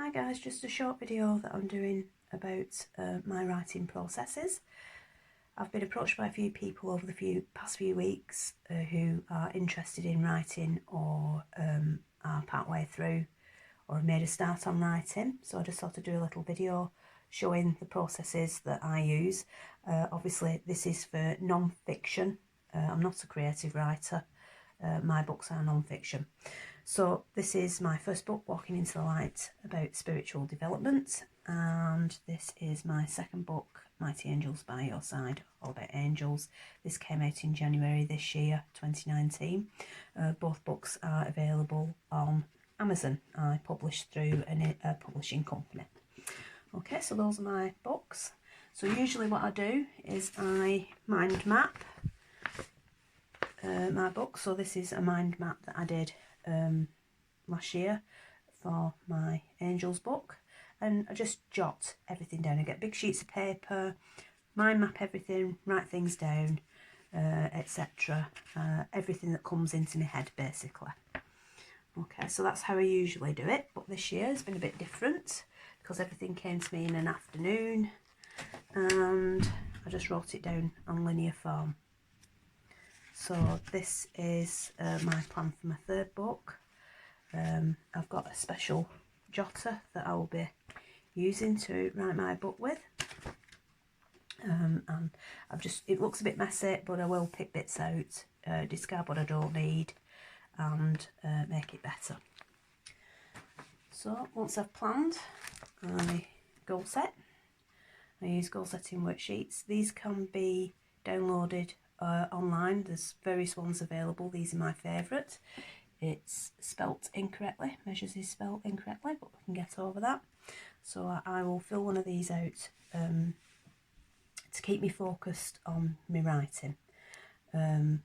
Hi guys, just a short video that I'm doing about my writing processes. I've been approached by a few people over the past few weeks who are interested in writing or are part way through or have made a start on writing. So I just thought I'd do a little video showing the processes that I use. Obviously this is for non-fiction. I'm not a creative writer. My books are non-fiction. So this is my first book, Walking into the Light, about spiritual development, and this is my second book, Mighty Angels by Your Side, all about angels. This came out in January this year, 2019. Both books are available on Amazon. I publish through a publishing company. Okay, so those are my books. So usually what I do is I mind map my book. So this is a mind map that I did last year for my Angels book, and I just jot everything down. I get big sheets of paper, mind map everything, write things down, etc. Everything that comes into my head basically. Okay, so that's how I usually do it, but this year has been a bit different because everything came to me in an afternoon and I just wrote it down on linear form. So this is my plan for my third book. I've got a special jotter that I will be using to write my book with. And it looks a bit messy, but I will pick bits out, discard what I don't need and make it better. So once I've planned, I goal set. I use goal setting worksheets. These can be downloaded online. There's various ones available. These are my favourite. It's spelt incorrectly. Measures is spelt incorrectly, but we can get over that. So I will fill one of these out to keep me focused on my writing. I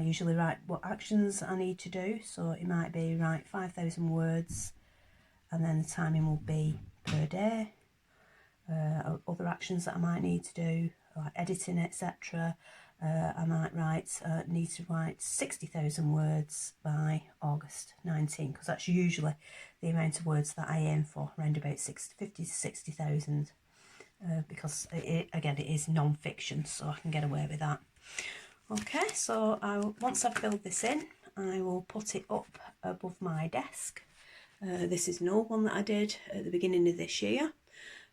usually write what actions I need to do. So it might be write 5,000 words, and then the timing will be per day. Other actions that I might need to do, like editing, etc. I might need to write 60,000 words by August 19, because that's usually the amount of words that I aim for, around about 50 to 60,000, because again it is non-fiction, so I can get away with that. Okay, so once I've filled this in, I will put it up above my desk. This is an old one that I did at the beginning of this year.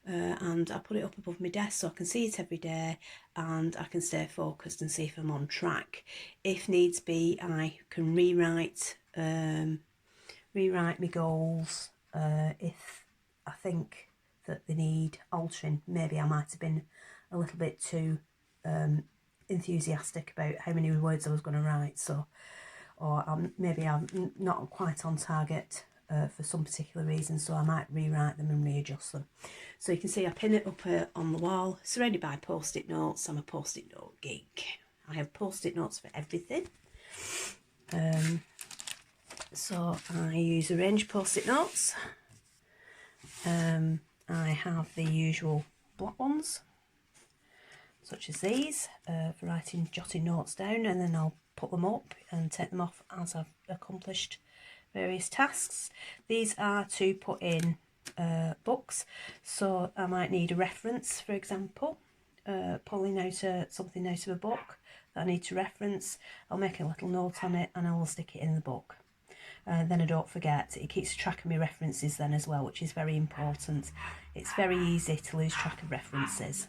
And I put it up above my desk so I can see it every day and I can stay focused and see if I'm on track. If needs be, I can rewrite my goals if I think that they need altering. Maybe I might have been a little bit too enthusiastic about how many words I was going to write, or maybe I'm not quite on target for some particular reason, so I might rewrite them and readjust them. So you can see I pin it up on the wall, surrounded by post-it notes. I'm a post-it note geek. I have post-it notes for everything. So I use arranged post-it notes. I have the usual block ones, such as these, for writing, jotting notes down, and then I'll put them up and take them off as I've accomplished various tasks. These are to put in books, so I might need a reference, for example, pulling out something out of a book that I need to reference. I'll make a little note on it and I will stick it in the book. Then I don't forget. It keeps track of my references then as well, which is very important. It's very easy to lose track of references.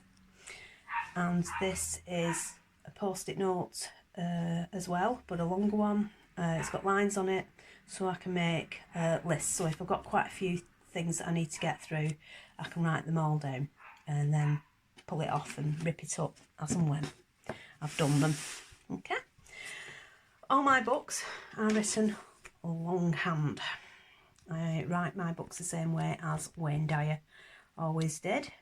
And this is a post-it note as well, but a longer one. It's got lines on it, so I can make lists. So if I've got quite a few things that I need to get through, I can write them all down and then pull it off and rip it up as and when I've done them. Okay. All my books are written longhand. I write my books the same way as Wayne Dyer always did.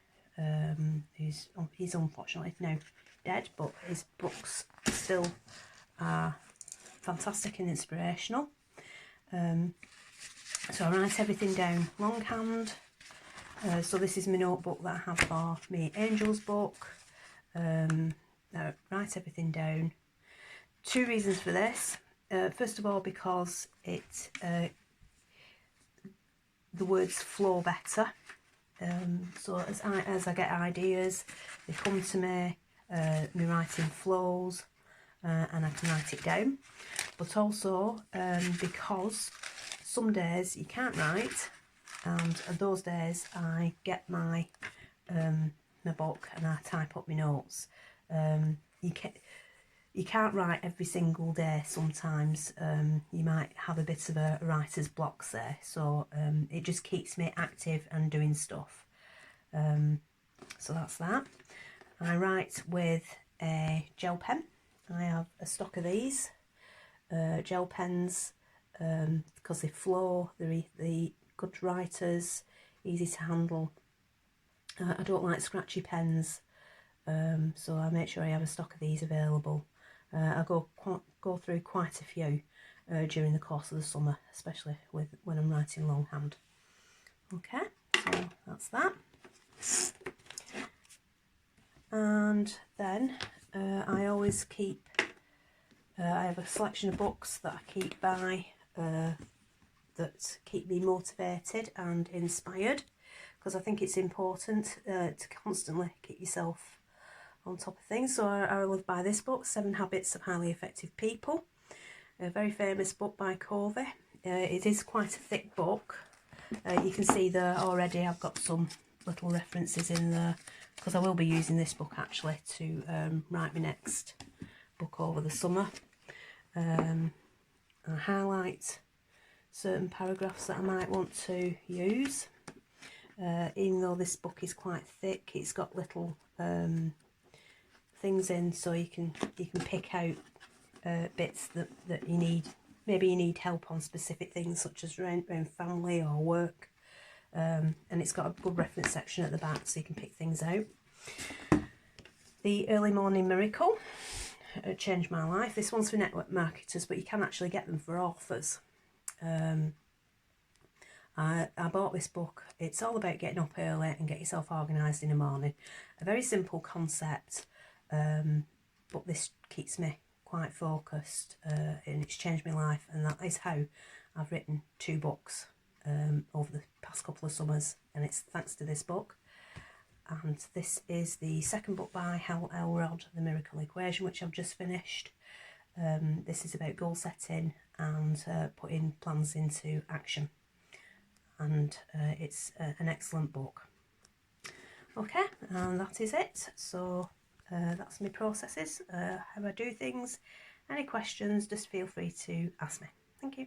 He's unfortunately now dead, but his books still are fantastic and inspirational. So I write everything down longhand. So this is my notebook that I have for my Angels book. I write everything down. Two reasons for this. First of all, because the the words flow better. So as I get ideas, they come to me, my writing flows, and I can write it down. But also because some days you can't write, and those days I get my book and I type up my notes. You can't write every single day sometimes. You might have a bit of a writer's block there, so it just keeps me active and doing stuff. So that's that. I write with a gel pen. I have a stock of these gel pens because they flow, they're good writers, easy to handle. I don't like scratchy pens, so I make sure I have a stock of these available. I go through quite a few during the course of the summer, especially when I'm writing longhand. Okay, so that's that. And then I always keep, I have a selection of books that I keep by that keep me motivated and inspired, because I think it's important to constantly keep yourself on top of things. So I live by this book, 7 Habits of Highly Effective People, a very famous book by Covey. It is quite a thick book. You can see there already I've got some little references in there, because I will be using this book actually to write my next book over the summer. I highlight certain paragraphs that I might want to use. Even though this book is quite thick, it's got little things in, so you can pick out bits that you need. Maybe you need help on specific things such as around family or work. And it's got a good reference section at the back, so you can pick things out. The Early Morning Miracle changed my life. This one's for network marketers, but you can actually get them for authors. I bought this book. It's all about getting up early and get yourself organised in the morning. A very simple concept, but this keeps me quite focused, and it's changed my life, and that is how I've written 2 books over the past couple of summers, and it's thanks to this book. And this is the second book by Hal Elrod, The Miracle Equation, which I've just finished. This is about goal setting and putting plans into action, and it's an excellent book. Okay, and that is it. So that's my processes, how I do things. Any questions, just feel free to ask me. Thank you.